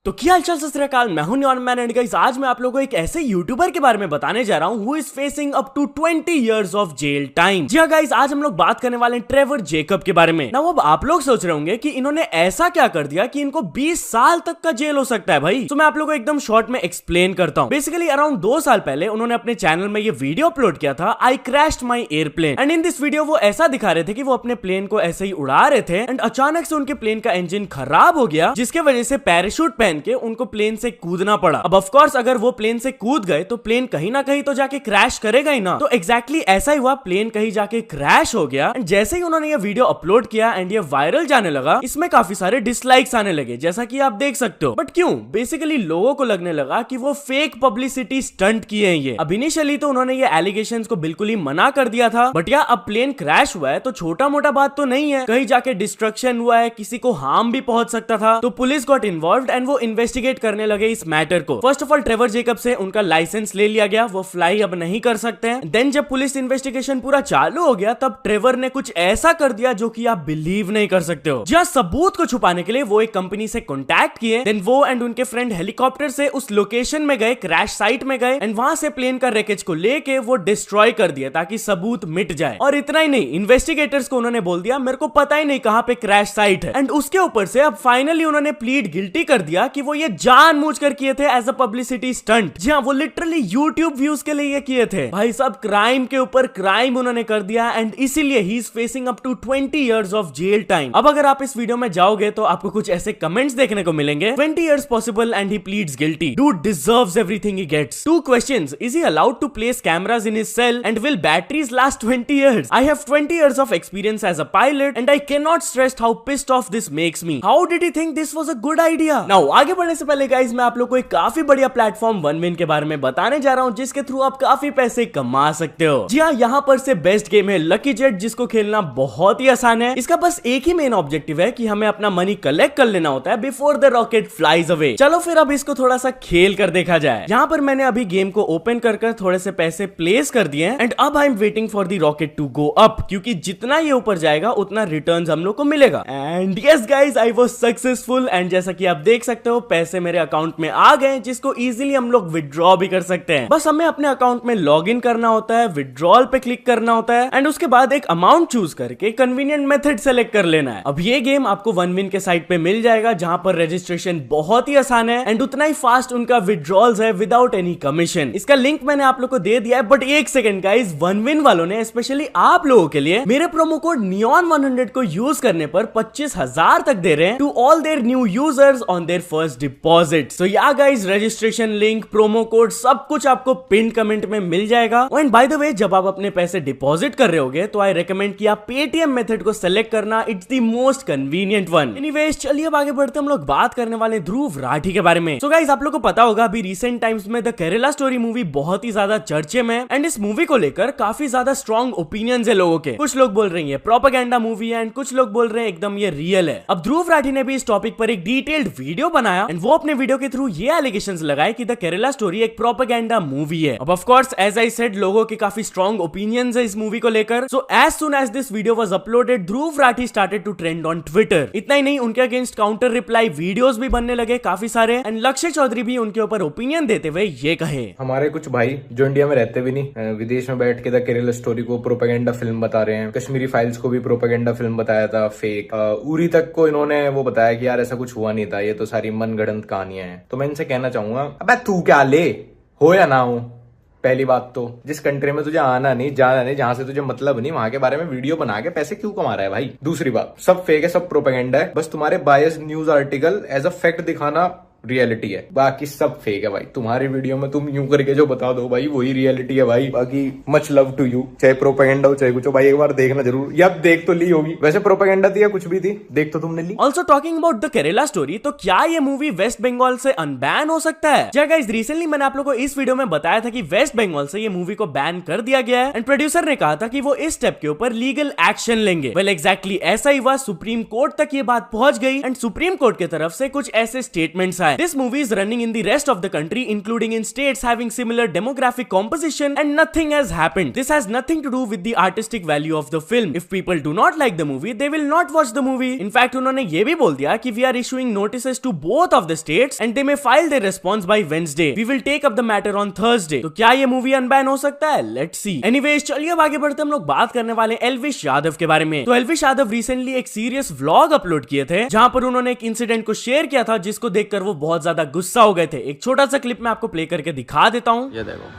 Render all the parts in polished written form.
तो क्या हालचाल सत श्री अकाल, मैं हूं न्यून मैन एंड गाइस आज मैं आप लोगों को एक ऐसे यूट्यूबर के बारे में बताने जा रहा हूं who is facing up to 20 years of jail time. जी हां गाइस, आज हम लोग बात करने वाले हैं ट्रेवर जेकब के बारे में। ना अब आप लोग सोच रहे होंगे कि इन्होंने ऐसा क्या कर दिया कि इनको 20 साल तक का जेल हो सकता है भाई। तो मैं आप लोगों को एकदम शॉर्ट में एक्सप्लेन करता हूं। बेसिकली अराउंड 2 साल पहले उन्होंने अपने चैनल में ये वीडियो अपलोड किया था, I crashed my airplane. And in this video वो ऐसा दिखा रहे थे कि वो अपने प्लेन को ऐसे ही उड़ा रहे थे एंड अचानक से उनके प्लेन का इंजन खराब हो गया, जिसके वजह से पैराशूट पहन के उनको प्लेन से कूदना पड़ा। अब ऑफ कोर्स अगर वो प्लेन से कूद गए तो प्लेन कहीं ना कहीं तो जाके क्रैश करेगा ही ना। तो एग्जैक्टली ऐसा ही हुआ, प्लेन कहीं जाके क्रैश हो गया। एंड जैसे ही उन्होंने ये वीडियो अपलोड किया एंड ये वायरल जाने लगा, इसमें काफी सारे डिसलाइक्स आने लगे, जैसा कि आप देख सकते हो। बट क्यों? बेसिकली लोगों को लगने लगा कि वो फेक पब्लिसिटी स्टंट किए हैं ये। अब इनिशियली तो उन्होंने ये एलिगेशंस को बिल्कुल ही मना कर दिया था, बट या अब प्लेन क्रैश हुआ है तो छोटा मोटा बात तो नहीं है, कहीं जाके डिस्ट्रक्शन हुआ है, किसी को हार्म भी पहुंच सकता था। तो पुलिस गॉट इन्वॉल्व्ड एंड वो इन्वेस्टिगेट करने लगे इस मैटर को। First of all Trevor Jacob से उनका लाइसेंस ले लिया गया, वो फ्लाई अब नहीं कर सकते हैं। देन जब पुलिस इन्वेस्टिगेशन पूरा चालू हो गया तब ट्रेवर ने कुछ ऐसा कर दिया जो कि आप बिलीव नहीं कर सकते हो। जहां सबूत को छुपाने के लिए वो एक कंपनी से कॉन्टैक्ट किए। देन वो एंड उनके फ्रेंड हेलीकॉप्टर से उस लोकेशन में गए, क्रैश साइट में गए एंड वहां से प्लेन का रेकेज को लेके वो डिस्ट्रॉय कर दिया ताकि सबूत मिट जाए। और इतना ही नहीं, इन्वेस्टिगेटर्स को उन्होंने बोल दिया मेरे को पता ही नहीं कहां पे क्रैश साइट है। एंड उसके ऊपर से अब फाइनली उन्होंने प्लीड गिल्टी कर दिया कि वो ये जानबूझकर किए थे एज अ पब्लिसिटी स्टंट। जी हाँ, वो लिटरली यूट्यूब व्यूज के लिए ये किए थे। भाई साहब, क्राइम के ऊपर क्राइम उन्होंने कर दिया एंड इसीलिए he is facing up to 20 years of jail time. अब अगर आप इस वीडियो में जाओगे तो आपको कुछ ऐसे कमेंट्स देखने को मिलेंगे, 20 years possible and he pleads guilty, dude deserves everything he gets. 2 questions, is he allowed to place cameras in his cell and will batteries last 20 years? I have 20 years of experience as a pilot and I cannot stress how pissed off this makes me. How did he think this was a good idea? Now आगे बढ़ने से पहले guys मैं आप लोग को एक काफी बढ़िया प्लेटफॉर्म OneWin के बारे में बताने जा रहा हूं, जिसके थ्रू आप काफी पैसे कमा सकते हो। जी हाँ, यहाँ पर से बेस्ट गेम है लकी जेट, जिसको खेलना बहुत ही आसान है। इसका बस एक ही मेन ऑब्जेक्टिव है कि हमें अपना मनी कलेक्ट कर लेना होता है before the rocket flies away. चलो फिर अब इसको थोड़ा सा खेल कर देखा जाए। यहाँ पर मैंने अभी गेम को ओपन कर थोड़े से पैसे प्लेस कर दिए एंड अब I am waiting for the rocket to go up, क्योंकि जितना ये ऊपर जाएगा उतना रिटर्न्स हम लोग को मिलेगा। And yes guys, I was successful and जैसा कि आप देख सकते हो पैसे मेरे अकाउंट में आ गए, जिसको इजीली हम लोग विड्रॉ भी कर सकते हैं। बस हमें अपने अकाउंट में लॉग इन करना होता है, विड्रॉल पे क्लिक करना होता है एंड उसके बाद एक अमाउंट चूज करके कन्वीनियंट मेथड सेलेक्ट कर लेना है। अब ये गेम आपको OneWin के साइट पे मिल जाएगा, जहां पर रजिस्ट्रेशन बहुत ही आसान है एंड उतना ही फास्ट उनका विड्रॉल्स है विदाउट एनी कमीशन। इसका लिंक मैंने आप लोग को दे दिया है, बट एक सेकंड गाइस, OneWin वालों ने स्पेशली आप लोगों के लिए मेरे प्रोमो कोड NEON100 को यूज करने पर 25,000 तक दे रहे हैं to all their new users on their first deposit. So yeah guys, registration link, promo code, सब कुछ आपको पिन कमेंट में मिल जाएगा। एंड बाय द वे, जब आप अपने पैसे डिपॉजिट कर रहे होगे तो आई रेकमेंड कि आप पेटीएम मेथड को सेलेक्ट करना, it's the most convenient one. Anyways, चलिए अब आगे बढ़ते हम लोग बात करने वाले ध्रुव राठी के बारे में। सो गाइस, आप लोग को पता होगा अभी रिसेंट टाइम्स में द केरला स्टोरी मूवी बहुत ही ज्यादा चर्चे में एंड इस मूवी को लेकर काफी ज्यादा स्ट्रॉन्ग ओपिनियंस है लोगों के। कुछ लोग बोल रहे हैं ये प्रोपेगेंडा मूवी है एंड कुछ लोग बोल रहे हैं एकदम ये रियल है। अब ध्रुव राठी ने भी इस टॉपिक पर एक डिटेल्ड वीडियो बनाया एंड वो अपने वीडियो के थ्रू ये एलिगेशंस लगाए कि द केरला स्टोरी एक प्रोपेगेंडा मूवी है। अब of course as I said, लोगों के काफी स्ट्रॉन्ग ओपिनियंस है इस मूवी को लेकर। So as soon as this video was uploaded, Dhruv Rathee started to trend on Twitter. इतना ही नहीं, उनके अगेंस्ट काउंटर रिप्लाई वीडियोस भी बनने लगे काफी सारे एंड लक्ष्य चौधरी भी उनके ऊपर ओपिनियन देते हुए ये कहे, हमारे कुछ भाई जो इंडिया में रहते भी नहीं, विदेश में बैठ के द केरला स्टोरी को प्रोपेगेंडा फिल्म बता रहे हैं। कश्मीरी फाइल्स को भी प्रोपेगेंडा फिल्म बताया था, फेक। उरी तक को इन्होंने वो बताया कि यार ऐसा कुछ हुआ नहीं था, ये तो सारी मनगढ़ंत कहानियां हैं। तो मैं इनसे कहना चाहूंगा, अबे तू क्या ले, हो या ना हो, पहली बात तो जिस कंट्री में तुझे आना नहीं, जाना नहीं, जहां से तुझे मतलब नहीं, वहां के बारे में वीडियो बना के पैसे क्यों कमा रहा है भाई। दूसरी बात, सब फेक है, सब प्रोपेगेंडा है, बस तुम्हारे bias news article as a fact दिखाना रियलिटी है, बाकी सब फेक है भाई। तुम्हारी वीडियो में तुम यूं करके जो बता दो भाई, वही रियलिटी है भाई। बाकी मच लव टू यू, चाहे प्रोपेगेंडा हो चाहे कुछ हो भाई, एक बार देखना जरूर। या देख तो ली होगी, वैसे प्रोपेगेंडा थी या कुछ भी थी, देख तो तुमने ली। Also talking about the Kerala story, तो क्या ये मूवी वेस्ट बंगाल से अनबैन हो सकता है? जी गाइस, रिसेंटली मैंने आप लोगों को इस वीडियो में बताया था कि वेस्ट बंगाल से ये मूवी को बैन कर दिया गया है एंड प्रोड्यूसर ने कहा था कि वो इस स्टेप के ऊपर लीगल एक्शन लेंगे। वेल एग्जैक्टली ऐसा ही हुआ, सुप्रीम कोर्ट तक ये बात पहुंच गई एंड सुप्रीम कोर्ट की तरफ से कुछ ऐसे स्टेटमेंट्स है। This movie is running in the rest of the country including in states having similar demographic composition and nothing has happened. This has nothing to do with the artistic value of the film. If people do not like the movie they will not watch the movie. In fact उन्होंने ये भी बोल दिया कि we are issuing notices to both of the states and they may file there response by Wednesday. We will take up the matter on Thursday. तो क्या ये movie unban हो सकता है? Let's see. एनीवेज चलिए अब आगे बढ़ते हम लोग बात करने वाले एल्विश यादव के बारे में। तो एल्विश यादव रिसेंटली एक सीरियस व्लॉग अपलोड किए थे जहां पर उन्होंने एक इंसिडेंट को शेयर किया था जिसको देखकर वो बहुत ज्यादा गुस्सा हो गए थे। एक छोटा सा क्लिप मैं आपको प्ले करके दिखा देता हूं। ये देखो,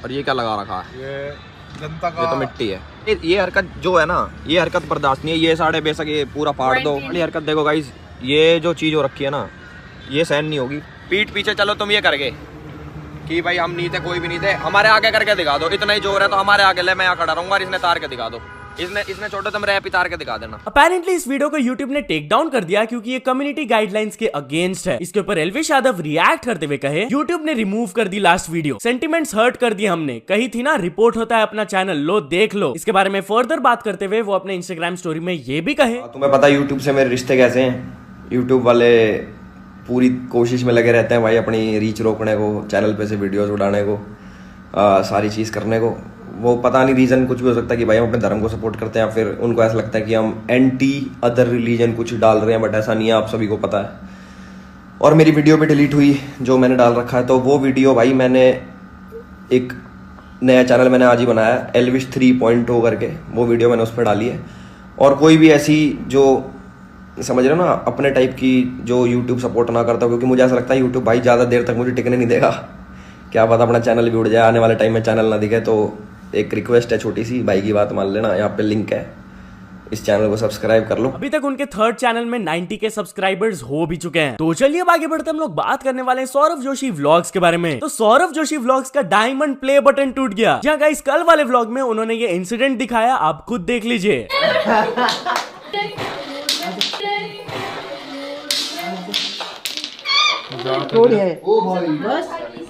और ये क्या लगा रखा है? ये जनता का ये तो मिट्टी है। ये हरकत जो है ना, ये हरकत बर्दाश्त नहीं है। ये साढ़े बेशक ये पूरा फाड़ दो। ये हरकत देखो गाइस, ये जो चीज हो रखी है ना, ये सहन नहीं होगी। पीठ पीछे चलो तुम ये करके कि भाई हम नहीं थे, कोई भी नहीं थे, हमारे आगे करके दिखा दो। इतना ही जोर है तो हमारे आगे ले, मैं यहाँ खड़ा रहूंगा और इसने तार के दिखा दो। इसने छोटे तुम रैप तार के दिखा देना। अपेरेंटली इस वीडियो को YouTube ने टेक डाउन कर दिया क्योंकि ये कम्युनिटी गाइडलाइंस के अगेंस्ट है। इसके ऊपर एल्विश यादव रिएक्ट करते हुए कहे, YouTube ने रिमूव कर दी लास्ट वीडियो, सेंटिमेंट्स हर्ट कर दिए हमने। कही थी ना रिपोर्ट होता है अपना चैनल, लो देख लो। इसके बारे में फर्दर बात करते हुए वो अपने इंस्टाग्राम स्टोरी में ये भी कहे, तुम्हें पता है यूट्यूब से मेरे रिश्ते कैसे हैं। यूट्यूब वाले पूरी कोशिश में लगे रहते हैं भाई अपनी रीच रोकने को, चैनल पे से वीडियोस उड़ाने को, सारी चीज करने को। वो पता नहीं रीजन कुछ भी हो सकता है कि भाई हम अपने धर्म को सपोर्ट करते हैं, या फिर उनको ऐसा लगता है कि हम एंटी अदर रिलीजन कुछ डाल रहे हैं, बट ऐसा नहीं है, आप सभी को पता है। और मेरी वीडियो भी डिलीट हुई जो मैंने डाल रखा है, तो वो वीडियो भाई मैंने एक नया चैनल मैंने आज ही बनाया एल्विश 3.0 करके, वो वीडियो मैंने उस पर डाली है। और कोई भी ऐसी जो समझ रहे हो ना अपने टाइप की जो यूट्यूब सपोर्ट ना करता, क्योंकि मुझे ऐसा लगता है यूट्यूब भाई ज़्यादा देर तक मुझे टिकने नहीं देगा। क्या पता अपना चैनल भी उड़ जाए, आने वाले टाइम में चैनल ना दिखे। तो एक रिक्वेस्ट है छोटी सी, भाई की बात मान लेना, यहाँ पे लिंक है, इस चैनल को सब्सक्राइब कर लो। अभी तक उनके थर्ड चैनल में 90 के सब्सक्राइबर्स हो भी चुके हैं। तो चलिए अब आगे बढ़ते हम लोग बात करने वाले हैं सौरभ जोशी व्लॉग्स के बारे में। तो सौरभ जोशी व्लॉग्स का डायमंड प्ले बटन टूट गया। जहाँ गाइस कल वाले व्लॉग में उन्होंने ये इंसिडेंट दिखाया, आप खुद देख लीजिए।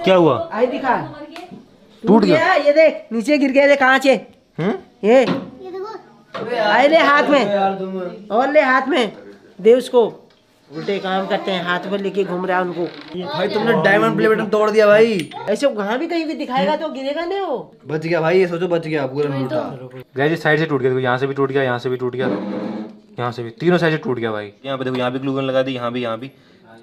क्या हुआ? आई दिखा, टूट गया। ये देख नीचे गिर गया, देख कांच है। ये आए ले हाथ में, और ले हाथ में दे उसको। उल्टे काम करते हैं, हाथ में लेके घूम रहा है उनको। भाई तुमने डायमंड प्ले बटन तोड़ दिया भाई। ऐसे वहाँ भी कहीं भी दिखाएगा तो गिरेगा नहीं वो। बच गया भाई, ये सोचो बच गया पूरा टूटा। गाइस साइड से टूट गया, देखो यहाँ से भी टूट गया, यहाँ से भी टूट गया, यहाँ से भी, तीनों साइड से टूट गया भाई। यहाँ पे देखो, यहाँ भी ग्लूगन लगा दी, यहाँ भी,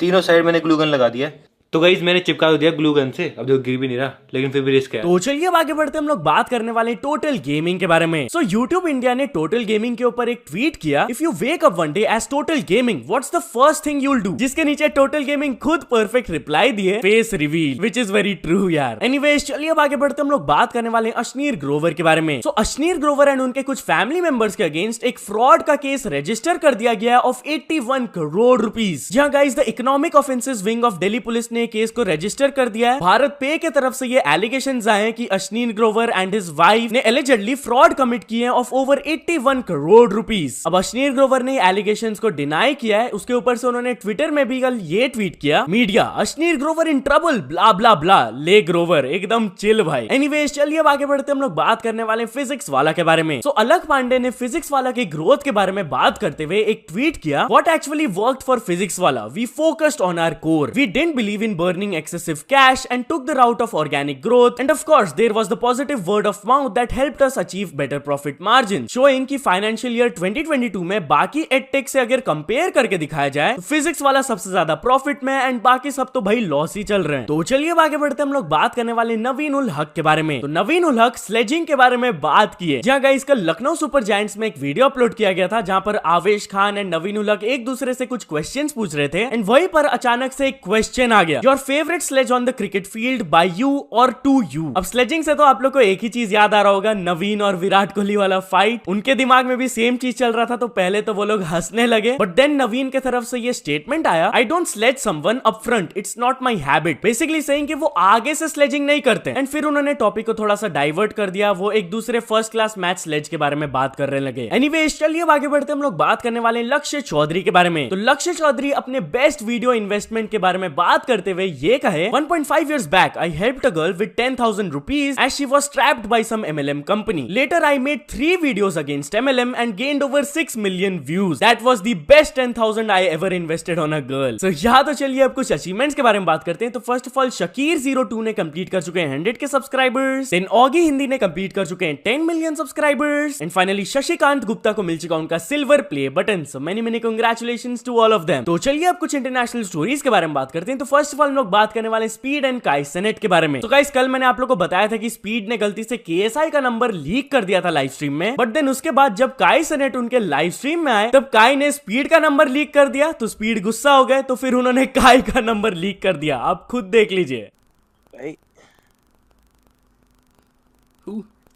तीनों साइड मैंने ग्लूगन लगा दिया। तो गाइस मैंने चिपका दिया ग्लू गन से, अब देखो गिर भी नहीं रहा, लेकिन फिर भी रिस्क है। तो चलिए अब आगे बढ़ते हम लोग बात करने वाले टोटल गेमिंग के बारे में। सो YouTube इंडिया ने टोटल गेमिंग के ऊपर एक ट्वीट किया, if you wake up one day as total gaming what's the first thing you will do, जिसके नीचे टोटल गेमिंग खुद परफेक्ट रिप्लाई दिए, face reveal, which is very true यार। एनीवेज चलिए अब आगे बढ़ते हम लोग बात करने वाले अश्नीर ग्रोवर के बारे में। सो अश्नीर ग्रोवर एंड उनके कुछ फैमिली मेंबर्स के अगेंस्ट एक फ्रॉड का केस रजिस्टर कर दिया गया ऑफ 81 करोड़ रुपीज। जहां guys the economic offences wing of Delhi police ने केस को रजिस्टर कर दिया है। भारत पे के तरफ से ये एलिगेशंस आए हैं कि Ashneer Grover and his wife ने एलिजेडली फ्रॉड कमिट किए हैं ऑफ ओवर 81 करोड़ रुपीस। अब अश्नीर ग्रोवर ने एलिगेशंस को डिनाई किया है। उसके ऊपर से उन्होंने ट्विटर में भी कल ये ट्वीट किया, media Ashneer Grover in trouble blah blah blah, ले ग्रोवर एकदम चिल भाई। एनीवेज चलिए अब आगे बढ़ते हम लोग बात करने वाले फिजिक्स वाला के बारे में। सो अलख पांडे ने फिजिक्स वाला के ग्रोथ के बारे में बात करते हुए एक ट्वीट किया, what actually worked for physics वाला, we focused on our core, we didn't believe in burning excessive cash and took the route of organic growth, and of course there was the positive word of mouth that helped us achieve better profit margin, showing कि financial year 2022 में बाकी edtech से अगर compare करके दिखाया जाए तो physics वाला सबसे ज्यादा प्रॉफिट में एंड बाकी सब तो भाई लॉस ही चल रहे हैं। तो चलिए अब आगे बढ़ते हम लोग बात करने वाले नवीन उल हक के बारे में। तो नवीन उल हक स्लेजिंग के बारे में बात की है, जहाँ गाइस कल लखनऊ सुपर जायंट्स में एक वीडियो अपलोड किया गया था जहाँ पर आवेश खान एंड नवीन उल हक एक दूसरे से कुछ क्वेश्चंस पूछ रहे थे एंड वहीं पर अचानक से एक क्वेश्चन आ गया, your favourite sledge on the cricket field by you or to you. अब स्लेजिंग से तो आप लोग को एक ही चीज याद आ रहा होगा, नवीन और विराट कोहली वाला फाइट। उनके दिमाग में भी सेम चीज चल रहा था, तो पहले तो वो लोग हंसने लगे, बट देन नवीन के तरफ से ये स्टेटमेंट आया, I don't sledge someone up front, it's not my habit, basically saying कि वो आगे से स्लेजिंग नहीं करते। एंड फिर उन्होंने टॉपिक को थोड़ा सा डाइवर्ट कर दिया, वो एक दूसरे फर्स्ट क्लास मैच स्लेज के बारे में बात करने लगे। एनीवेज चलिए अब आगे बढ़ते हम लोग बात करने वाले लक्ष्य चौधरी के बारे में। तो लक्ष्य चौधरी अपने बेस्ट वीडियो इन्वेस्टमेंट के बारे में बात करते करते हुए ये कहे 1.5 years back I helped a girl with 10,000 rupees as she was trapped by some MLM company. Later I made 3 videos against MLM and gained over 6 million views. That was the best 10,000 I ever invested on a girl. So यहाँ तो चलिए अब कुछ achievements के बारे में बात करते हैं। तो फर्स्ट ऑफ ऑल शकीर 02 ने कंप्लीट कर चुके हैं 100 के सब्सक्राइबर्स। देन ऑगी हिंदी ने कंप्लीट कर चुके हैं 10 million subscribers. And finally Shashikant Gupta को मिल चुका उनका silver play button. So many congratulations to all of them. तो चलिए अब कुछ इंटरनेशनल स्टोरीज के बारे में बात करते हैं। तो फर्स्ट ऑफ ऑल हम लोग बात करने वाले स्पीड एंड काई सेनेट के बारे में। तो गाइस कल मैंने आप लोगों को बताया था कि स्पीड ने गलती से KSI का नंबर लीक कर दिया था लाइव स्ट्रीम में, बट देन उसके बाद जब काई सेनेट उनके लाइव स्ट्रीम में आए तब काई ने स्पीड का नंबर लीक कर दिया। तो स्पीड गुस्सा हो गए, तो फिर उन्होंने काई का नंबर लीक कर दिया। आप खुद देख लीजिए।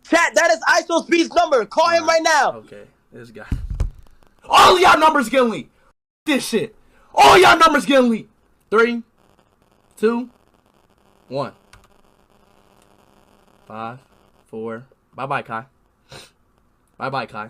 Chat, that is ISO Speed's number. Call him right now. Okay, this guy. All of y'all numbers getting leaked. This shit. All y'all numbers getting leaked. 3, 2, 1. 5, 4. Bye-bye, Kai. Bye-bye, Kai.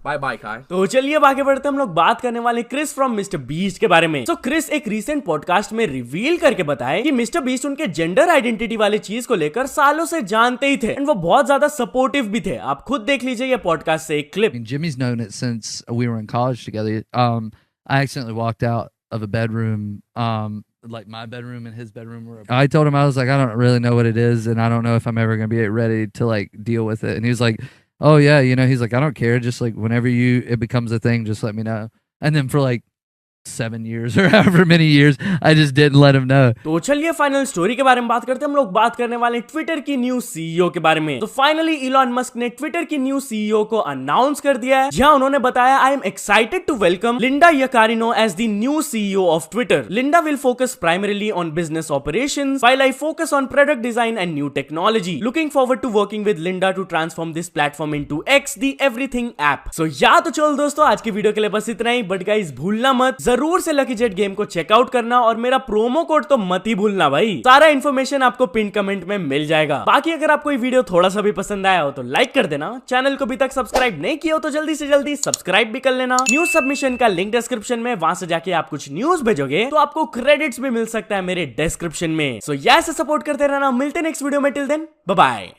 Bye-bye, Kai. तो चलिए अब आगे बढ़ते हैं। हम लोग बात करने वाले क्रिस फ्रॉम मिस्टर बीस्ट के बारे में। तो क्रिस एक रीसेंट पॉडकास्ट में रिवील करके बताए कि मिस्टर बीस्ट उनके जेंडर आइडेंटिटी वाले चीज को लेकर सालों से जानते ही थे एंड वो बहुत ज्यादा सपोर्टिव भी थे। आप खुद देख लीजिए ये पॉडकास्ट से एक clip. Jimmy's known it since we were in college together. I accidentally walked out of a bedroom, like my bedroom and his bedroom were. I told him, I was like, I don't really know what it is, and I don't know if I'm ever gonna be ready to like deal with it. And he was like, oh yeah, you know, he's like, I don't care, just like whenever it becomes a thing, just let me know. And then for like 7 years or however many years, I just didn't let him know. तो चलिए final story के बारे में बात करते हैं। हम लोग बात करने वाले ट्विटर की न्यू CEO के बारे में। तो फाइनली इलॉन मस्क ने ट्विटर की न्यू CEO को अनाउंस कर दिया है, जहां उन्होंने बताया I am excited to welcome Linda Yaccarino as the new CEO of Twitter. Linda will focus primarily on business operations while I focus on product design and new technology. Looking forward to working with Linda to transform this platform into X the everything app. So yeah तो चलो दोस्तों आज की video के लिए बस इतना ही, but guys भूलना मत जरूर से लकी जेट गेम को चेकआउट करना और मेरा प्रोमो कोड तो मत ही भूलना भाई। सारा इन्फॉर्मेशन आपको पिन कमेंट में मिल जाएगा। बाकी अगर आपको ये वीडियो थोड़ा सा भी पसंद आया हो तो लाइक कर देना। चैनल को अभी तक सब्सक्राइब नहीं किया हो तो जल्दी से जल्दी सब्सक्राइब भी कर लेना। न्यूज सबमिशन का लिंक डिस्क्रिप्शन में, वहां से जाके आप कुछ न्यूज भेजोगे तो आपको क्रेडिट्स भी मिल सकता है मेरे डिस्क्रिप्शन में। सो ऐसे सपोर्ट करते रहना। मिलते नेक्स्ट वीडियो में, टिल देन बाय बाय।